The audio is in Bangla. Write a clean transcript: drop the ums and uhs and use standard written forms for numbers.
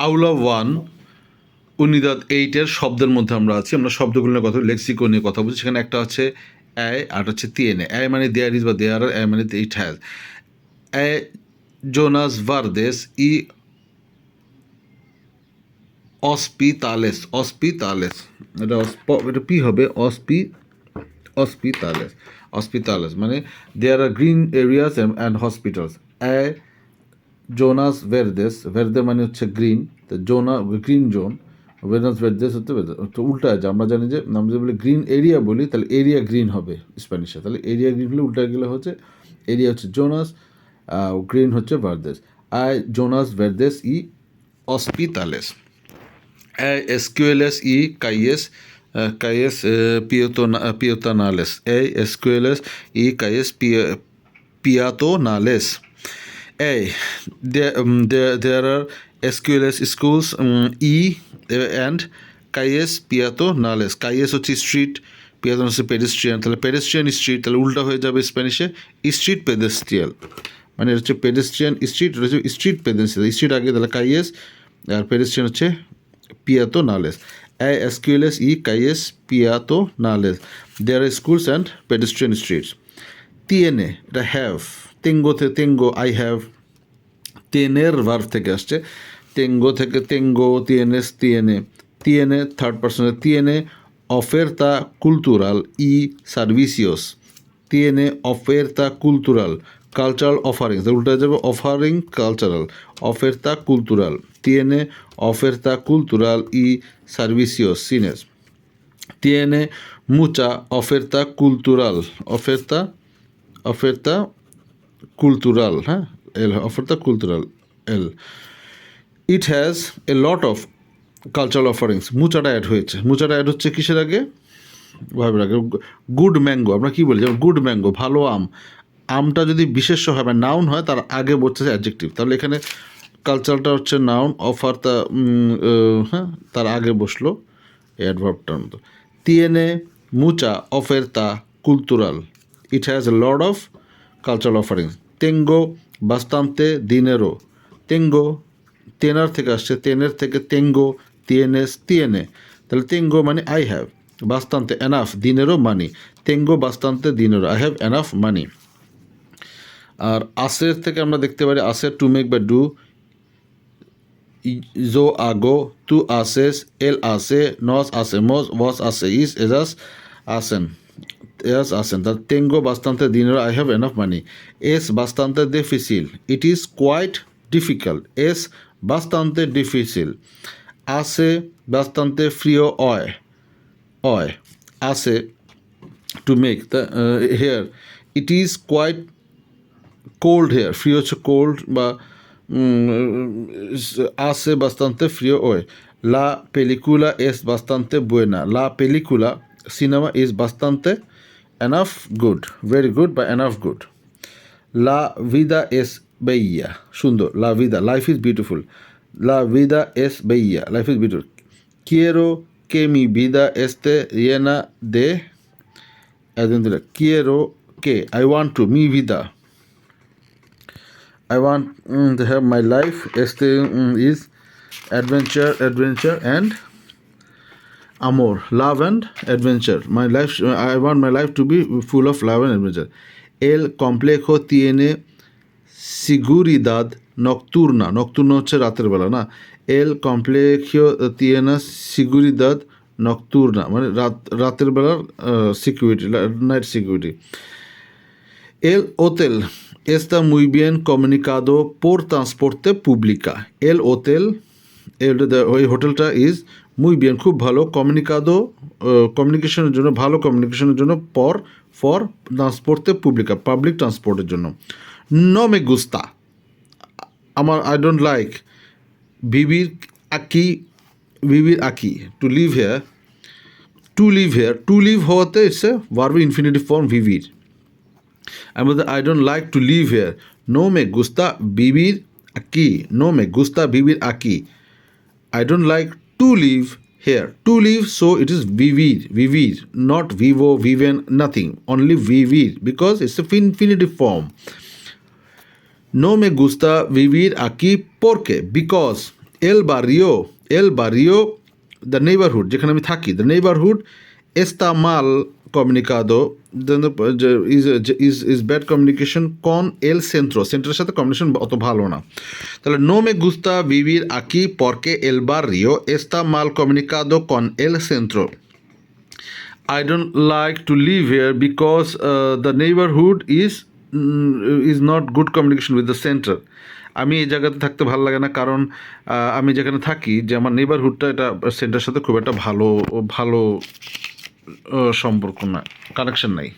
আউলা 1 উনিদাদ 8-এর শব্দের মধ্যে আমরা আছি। আমরা শব্দগুলো নিয়ে কথা লেক্সিকো নিয়ে কথা বলছি। সেখানে একটা হচ্ছে অ্যায় আর হচ্ছে তিয়েনে। অ্যায় মানে দেয়ার ইজ বা দেয়ার আর, অ্যায় মানে ইট হ্যাজ। অ্যায় জোনাস ভার্দেস ই অসপিতালেস। অসপিতালেস এটা এটা পি হবে অসপিতালেস। অসপিতালেস মানে there are green areas and hospitals. অ্যায় জোনাস ভেরদেস, ভেরদে মানে হচ্ছে গ্রিন, তো গ্রিন জোন, ভেনাস ভেরদেস হচ্ছে তো উল্টা আছে। আমরা জানি যে আমরা যদি বলি গ্রিন এরিয়া বলি তাহলে এরিয়া গ্রিন হবে স্প্যানিশে, তাহলে এরিয়া গ্রিন হলে উল্টা গেলে হচ্ছে এরিয়া হচ্ছে জোনাস, গ্রিন হচ্ছে ভার্দেস। আই জোনাস ভেরদেস ই হসপিতালেস। SQLs y calles peatonales. SQLs y calles peatonales. There are SQLs schools and calles peatonales. Calles হচ্ছে স্ট্রিট, পিয়াতন হচ্ছে পেডেস্ট্রিয়ান, তাহলে পেডেস্ট্রিয়ান স্ট্রিট, তাহলে উল্টা হয়ে যাবে স্প্যানিশে স্ট্রিট পেডেস্ট্রিয়াল, মানে হচ্ছে পেডেস্ট্রিয়ান স্ট্রিট, হচ্ছে স্ট্রিট পেডেস্ট্রিয়াল, স্ট্রিট আগে তাহলে কাইয়েস, আর পেডেস্ট্রিয়ান হচ্ছে peatonales. SQLs y calles peatonales. There are schools and pedestrian streets. Tiene, এটা have. Tengo, I have. Tener verb থেকে আসছে। Tengo থেকে tengo, tienes, tiene. Tiene, third person, tiene oferta cultural y servicios. Tiene oferta cultural, cultural offerings, উল্টা যাবে offering cultural, oferta cultural. Tiene oferta cultural y servicios, cines. Tiene mucha oferta cultural, oferta cultural, হ্যাঁ, oferta cultural, It has a lot of cultural offerings. মুচাটা অ্যাড হয়েছে, মুচাটা অ্যাড হচ্ছে কিসের আগে, ভাবে আগে। গুড ম্যাঙ্গো, আমরা কী বলি, যেমন গুড ম্যাঙ্গো, ভালো আম। আমটা যদি বিশেষ্য হয় বা নাউন হয় তার আগে বলছে অ্যাডজেক্টিভ, তাহলে এখানে কালচারটা হচ্ছে নাউন, অফার তা হ্যাঁ তার আগে বসলো অ্যাডভার্বটার মতো। তিয়েনে মুচা অফেরতা কুলতুরাল, it has a lot of cultural offerings. তেঙ্গো বাস্তান্তে দিনেরো, তেঙ্গো তেনার থেকে আসছে, তেনের থেকে তেঙ্গো, তিয়েনেস তিয়েনে, তাহলে তেঙ্গো মানে আই হ্যাভ, বাস্তান্তে এনাফ, দিনেরও মানি, তেঙ্গো বাস্তান্তে দিনেরো, আই হ্যাভ এনাফ মানি। আর আসের থেকে আমরা দেখতে পারি আসের টু মেক বা do, yo hago, tú haces, él hace, nos hacemos, vos hacéis, ellas hacen. Ellas hacen. Tengo bastante dinero, I have enough money. Es bastante difícil. It is quite difficult. Es bastante difícil. Hace bastante frío hoy. Hoy. Hace to make the here. It is quite cold here. Frío হচ্ছে cold বা hace bastante frío hoy. La película es bastante buena. La película, cinema, is bastante enough good. Very good, but enough good. La vida es bella. Sundo. La vida. Life is beautiful. La vida es bella. Life is beautiful. Quiero que mi vida esté llena de. Quiero que. I want to. Mi vida. I want to have my life is adventure and amor, love and adventure. My life, I want my life to be full of love and adventure. El complejo tiene seguridad nocturna. Nocturna হচ্ছে রাতের বেলা না। El complejo tiene seguridad nocturna মানে রাতের বেলার security, night security. El hotel está muy bien comunicado por transporte pública. El hotel, ওই হোটেলটা ইজ muy bien, খুব ভালো, কমিউনিকাদো কমিউনিকেশনের জন্য, ভালো কমিউনিকেশনের জন্য, ফর ট্রান্সপোর্টে পুবলিকা, পাবলিক ট্রান্সপোর্টের জন্য। নো মে গুস্তা, আমার আই ডোন্ট লাইক, ভিভির আকি, to live here, to live হওয়াতে it's a verb infinitive form ভিভির। আমি বলতে I don't like to live here, নো মে গুস্তা ভিভির আকি, নো মে গুস্তা ভিভির আকি, I don't like to live here. To live, so it is vivir, not vivo, viven, nothing. Only vivir, because it's a infinitive form. No me gusta vivir aquí porque, because এল বারিও দ্য নেইবারহুড, যেখানে আমি থাকি, দ্য নেইবারহুড এস্তা মাল কমিউনিকাদো ইজ ব্যাড কমিউনিকেশন কন এল সেন্ট্রো, সেন্ট্রের সাথে কমিউনিকেশন অত ভালো না। তাহলে নো মে গুস্তা ভিভির aquí porque el barrio está mal comunicado con el centro. I don't like to live here because the neighborhood is not good communication with the center. আমি এই জায়গাতে থাকতে ভালো লাগে না, কারণ আমি যেখানে থাকি যে আমার নেইবারহুডটা এটা সেন্টারের সাথে খুব একটা ভালো ভালো সম্পর্ক না, কানেকশন নাই।